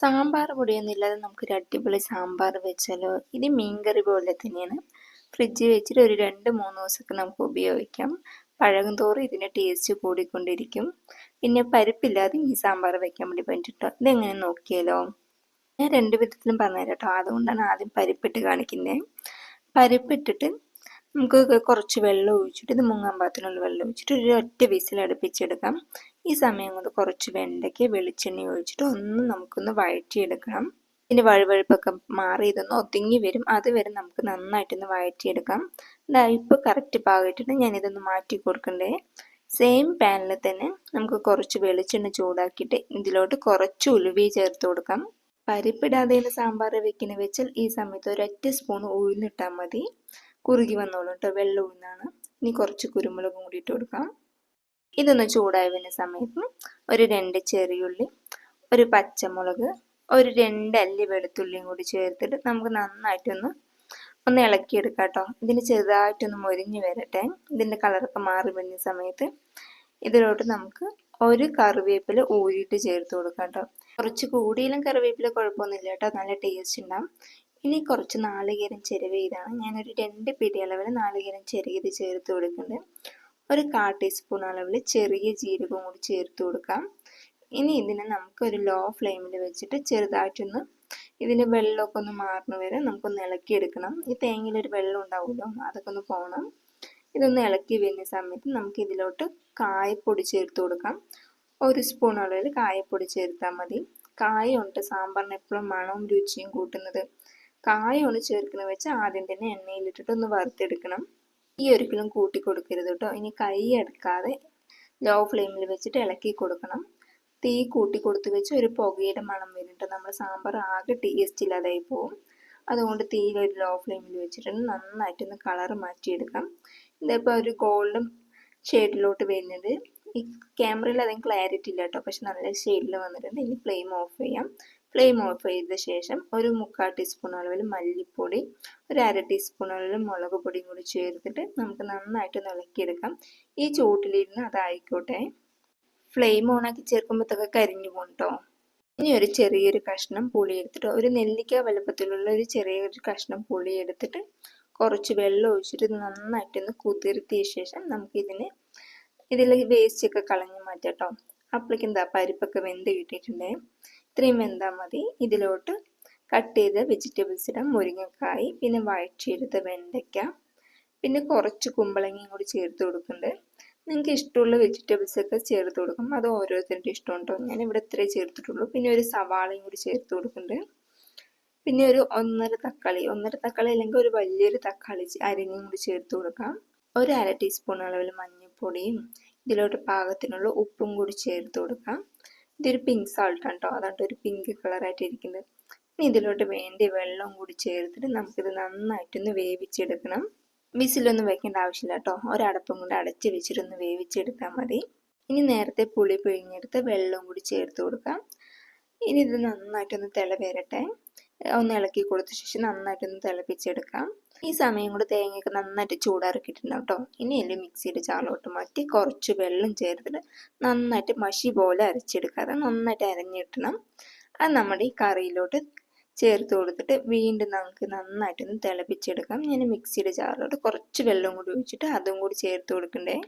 സാമ്പാർ പൊടിയൊന്നും ഇല്ലാതെ നമുക്കൊരു അടിപൊളി സാമ്പാർ വെച്ചാലോ? ഇത് മീൻകറി പോലെ തന്നെയാണ്. ഫ്രിഡ്ജിൽ വെച്ചിട്ട് ഒരു 2-3 ദിവസമൊക്കെ നമുക്ക് ഉപയോഗിക്കാം. പഴകും തോറും ഇതിൻ്റെ ടേസ്റ്റ് കൂടിക്കൊണ്ടിരിക്കും. പിന്നെ പരിപ്പില്ലാതെ ഈ സാമ്പാർ വെക്കാൻ വേണ്ടി പറ്റിട്ടോ. ഇതെങ്ങനെ നോക്കിയാലോ? ഞാൻ 2 വിധത്തിലും പറഞ്ഞുതരാം കേട്ടോ. അതുകൊണ്ടാണ് ആദ്യം പരിപ്പിട്ട് കാണിക്കുന്നത്. പരിപ്പിട്ടിട്ട് നമുക്ക് കുറച്ച് വെള്ളം ഒഴിച്ചിട്ട് ഇത് മുങ്ങാൻ പാകത്തിനുള്ള വെള്ളം ഒഴിച്ചിട്ട് ഒരു ഒറ്റ വിസിൽ അടുപ്പിച്ചെടുക്കാം. ഈ സമയം കൊണ്ട് കുറച്ച് വെണ്ടയ്ക്ക് വെളിച്ചെണ്ണ ഒഴിച്ചിട്ട് നമുക്കൊന്ന് വഴറ്റിയെടുക്കണം. ഇതിൻ്റെ വഴുവഴുപ്പൊക്കെ മാറി ഇതൊന്ന് ഒതുങ്ങി വരും. അതുവരെ നമുക്ക് നന്നായിട്ടൊന്ന് വഴറ്റിയെടുക്കാം. ഇപ്പോൾ കറക്റ്റ് പാകമായിട്ടുണ്ട്. ഞാനിതൊന്ന് മാറ്റി കൊടുക്കണ്ടേ. സെയിം പാനിൽ തന്നെ നമുക്ക് കുറച്ച് വെളിച്ചെണ്ണ ചൂടാക്കിയിട്ട് ഇതിലോട്ട് കുറച്ച് ഉലുവ ചേർത്ത് കൊടുക്കാം. പരിപ്പിടാതെയാണ് സാമ്പാർ വെക്കുന്നത് വെച്ചാൽ ഈ സമയത്ത് ഒരൊറ്റ സ്പൂൺ ഉഴുന്നിട്ടാൽ മതി. കുറുകി വന്നോളൂ കേട്ടോ. വെള്ളം ഉഴുന്നാണ്. ഇനി കുറച്ച് കുരുമുളകും കൂടി ഇട്ട് കൊടുക്കാം. ഇതൊന്ന് ചൂടായി വരുന്ന സമയത്ത് ഒരു 2 ചെറിയുള്ളി, ഒരു പച്ചമുളക്, ഒരു 2 അല്ലി വെളുത്തുള്ളിയും കൂടി ചേർത്തിട്ട് നമുക്ക് നന്നായിട്ടൊന്ന് ഇളക്കിയെടുക്കാം കേട്ടോ. ഇതിന് ചെറുതായിട്ടൊന്ന് മൊരിഞ്ഞ് വരട്ടെ. ഇതിൻ്റെ കളറൊക്കെ മാറി വരുന്ന സമയത്ത് ഇതിലോട്ട് നമുക്ക് ഒരു കറിവേപ്പില ഊരിയിട്ട് ചേർത്ത് കൊടുക്കാം കേട്ടോ. കുറച്ച് കൂടിയാലും കറിവേപ്പില കുഴപ്പമൊന്നുമില്ല കേട്ടോ. നല്ല ടേസ്റ്റ് ഉണ്ടാവും. ഇനി കുറച്ച് നാളികേരം ചിരവിയതാണ്. ഞാനൊരു 2 പിടി അളവിൽ നാളികേരം ചിരവിയത് ചേർത്ത് കൊടുക്കുന്നുണ്ട്. ഒരു 1/4 ടീസ്പൂൺ അളവിൽ ചെറിയ ജീരകവും കൂടി ചേർത്ത് കൊടുക്കാം. ഇനി ഇതിനെ നമുക്ക് ഒരു ലോ ഫ്ലെയിമിൽ വെച്ചിട്ട് ചെറുതായിട്ടൊന്ന് ഇതിൻ്റെ വെള്ളമൊക്കെ ഒന്ന് മാറുന്ന വരെ നമുക്കൊന്ന് ഇളക്കിയെടുക്കണം. ഈ തേങ്ങയിലൊരു വെള്ളം ഉണ്ടാവുമല്ലോ, അതൊക്കെ ഒന്ന് പോകണം. ഇതൊന്ന് ഇളക്കി വരുന്ന സമയത്ത് നമുക്ക് ഇതിലോട്ട് കായപ്പൊടി ചേർത്ത് കൊടുക്കാം. 1 സ്പൂൺ അളവിൽ കായപ്പൊടി ചേർത്താൽ മതി. കായമുണ്ട് സാമ്പാറിന് എപ്പോഴും മണവും രുചിയും കൂട്ടുന്നത്. കായമാണ് ചേർക്കുന്നത് വെച്ചാൽ ആദ്യം തന്നെ എണ്ണയിലിട്ടിട്ട് ഒന്ന് വറുത്തെടുക്കണം. ഈ ഒരിക്കലും കൂട്ടി കൊടുക്കരുത് കേട്ടോ. ഇനി കൈ എടുക്കാതെ ലോ ഫ്ലെയിമിൽ വെച്ചിട്ട് ഇളക്കി കൊടുക്കണം. തീ കൂട്ടി കൊടുത്ത് വെച്ച് ഒരു പുകയുടെ മണം വരുന്നുണ്ട്. നമ്മുടെ സാമ്പാർ ആകെ ടേസ്റ്റ് ഇല്ലാതായി പോകും. അതുകൊണ്ട് തീയിലൊരു ലോ ഫ്ലെയിമിൽ വെച്ചിട്ട് നന്നായിട്ടൊന്ന് കളർ മാറ്റിയെടുക്കാം. ഇതിപ്പോൾ ഒരു ഗോൾഡൻ ഷെയ്ഡിലോട്ട് വരുന്നത്. ഈ ക്യാമറയിൽ അധികം ക്ലാരിറ്റി ഇല്ല കേട്ടോ, പക്ഷെ നല്ല ഷെയ്ഡിൽ വന്നിട്ടുണ്ട്. ഇനി ഫ്ലെയിം ഓഫ് ചെയ്യാം. ഫ്ലെയിം ഓഫ് ചെയ്ത ശേഷം ഒരു 3/4 ടീസ്പൂൺ അളവിൽ മല്ലിപ്പൊടി, ഒരു 1/2 ടീസ്പൂൺ അളവിൽ മുളക് പൊടിയും കൂടി ചേർത്തിട്ട് നമുക്ക് നന്നായിട്ട് ഇളക്കിയെടുക്കാം. ഈ ചൂട്ടിലിരുന്ന് അതായിക്കോട്ടെ. ഫ്ലെയിം ഓണാക്കി ചേർക്കുമ്പോഴത്തൊക്കെ കരിഞ്ഞു പോകും കേട്ടോ. ഇനി ഒരു ചെറിയൊരു കഷ്ണം പുളി എടുത്തിട്ട്, ഒരു നെല്ലിക്ക വലുപ്പത്തിലുള്ള ഒരു ചെറിയൊരു കഷ്ണം പുളി എടുത്തിട്ട് കുറച്ച് വെള്ളം ഒഴിച്ചിട്ട് നന്നായിട്ടൊന്ന് കുതിർത്തിയ ശേഷം ഇതിൽ വേസ്റ്റൊക്കെ കളഞ്ഞ് മാറ്റാം കേട്ടോ. അപ്പോഴേക്കും എന്താ പരിപ്പൊക്കെ വെന്ത് കിട്ടിയിട്ടുണ്ടേ. ഇത്രയും വെന്താൽ മതി. ഇതിലോട്ട് കട്ട് ചെയ്ത വെജിറ്റബിൾസ് ഇടാം. മുരിങ്ങക്കായ്, പിന്നെ വഴറ്റിയെടുത്ത വെണ്ടയ്ക്ക, പിന്നെ കുറച്ച് കുമ്പളങ്ങയും കൂടി ചേർത്ത് കൊടുക്കുന്നുണ്ട്. നിങ്ങൾക്ക് ഇഷ്ടമുള്ള വെജിറ്റബിൾസ് ഒക്കെ ചേർത്ത് കൊടുക്കും. അത് ഓരോരുത്തരുടെ ഇഷ്ടം ഉണ്ടോ. ഞാനിവിടെ ഇത്രേ ചേർത്തിട്ടുള്ളൂ. പിന്നെ ഒരു സവാളയും കൂടി ചേർത്ത് കൊടുക്കുന്നുണ്ട്. പിന്നെ ഒരു 1.5 തക്കാളി അല്ലെങ്കിൽ ഒരു വലിയൊരു തക്കാളി അരിഞ്ഞും കൂടി ചേർത്ത് കൊടുക്കാം. ഒരു 1/2 ടീസ്പൂൺ അളവിൽ മഞ്ഞൾപ്പൊടിയും ഇതിലോട്ട് പാകത്തിനുള്ള ഉപ്പും കൂടി ചേർത്ത് കൊടുക്കാം. ഇതൊരു പിങ്ക് സാൾട്ടാണ് കേട്ടോ. അതുകൊണ്ട് ഒരു പിങ്ക് കളറായിട്ട് ഇരിക്കുന്നത്. ഇനി ഇതിലോട്ട് വേണ്ടി വെള്ളം കൂടി ചേർത്തിട്ട് നമുക്കിത് നന്നായിട്ടൊന്ന് വേവിച്ചെടുക്കണം. വിസിലൊന്നും വെക്കേണ്ട ആവശ്യമില്ല കേട്ടോ. ഒരടപ്പും കൊണ്ട് അടച്ച് വെച്ചിട്ടൊന്ന് വേവിച്ചെടുത്താൽ മതി. ഇനി നേരത്തെ പുളി പിഴിഞ്ഞെടുത്ത് വെള്ളം കൂടി ചേർത്ത് കൊടുക്കാം. ഇനി ഇത് നന്നായിട്ടൊന്ന് വരട്ടെ. ഒന്ന് ഇളക്കി കൊടുത്ത ശേഷം നന്നായിട്ടൊന്ന് തിളപ്പിച്ചെടുക്കാം. ഈ സമയം കൊണ്ട് തേങ്ങയൊക്കെ നന്നായിട്ട് ചൂടാറിക്കിട്ടുണ്ടാവും കേട്ടോ. ഇനി എല്ലാം മിക്സിയുടെ ചാറിലോട്ട് മാറ്റി കുറച്ച് വെള്ളം ചേർത്തിട്ട് നന്നായിട്ട് മഷി പോലെ അരച്ചെടുക്കാതെ നന്നായിട്ട് അരഞ്ഞിട്ടണം. അത് നമ്മുടെ ഈ കറിയിലോട്ട് ചേർത്ത് കൊടുത്തിട്ട് വീണ്ടും നമുക്ക് നന്നായിട്ടൊന്ന് തിളപ്പിച്ചെടുക്കാം. ഞാൻ മിക്സിയുടെ ജാറിലോട്ട് കുറച്ച് വെള്ളം കൂടി ഒഴിച്ചിട്ട് അതും കൂടി ചേർത്ത് കൊടുക്കണ്ടേ.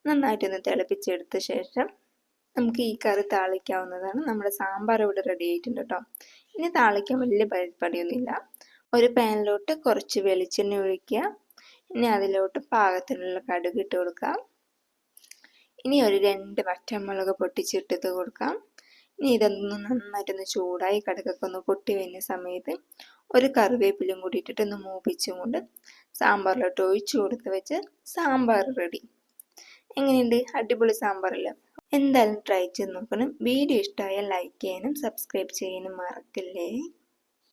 നന്നായിട്ടൊന്ന് തിളപ്പിച്ചെടുത്ത ശേഷം നമുക്ക് ഈ കറി താളിക്കാവുന്നതാണ്. നമ്മുടെ സാമ്പാർ ഇവിടെ റെഡി ആയിട്ടുണ്ട് കേട്ടോ. ഇനി താളിക്കാൻ വലിയ പരിപാടിയൊന്നുമില്ല. ഒരു പാനിലോട്ട് കുറച്ച് വെളിച്ചെണ്ണ ഒഴിക്കുക. ഇനി അതിലോട്ട് പാകത്തിനുള്ള കടുക് ഇട്ട് കൊടുക്കാം. ഇനി ഒരു 2 വറ്റൽമുളക് പൊട്ടിച്ചിട്ട് കൊടുക്കാം. ഇനി ഇതൊന്ന് നന്നായിട്ടൊന്ന് ചൂടായി കടുകൊക്കെ ഒന്ന് പൊട്ടി വരുന്ന സമയത്ത് ഒരു കറിവേപ്പിലും കൂടി ഇട്ടിട്ടൊന്ന് മൂപ്പിച്ചും കൊണ്ട് സാമ്പാറിലോട്ട് ഒഴിച്ചു കൊടുത്ത് വെച്ച് സാമ്പാർ റെഡി. എങ്ങനെയുണ്ട്? അടിപൊളി സാമ്പാറല്ല? എന്തായാലും ട്രൈ ചെയ്ത് നോക്കണം. വീഡിയോ ഇഷ്ടമായാൽ ലൈക്ക് ചെയ്യാനും സബ്സ്ക്രൈബ് ചെയ്യാനും മറക്കല്ലേ.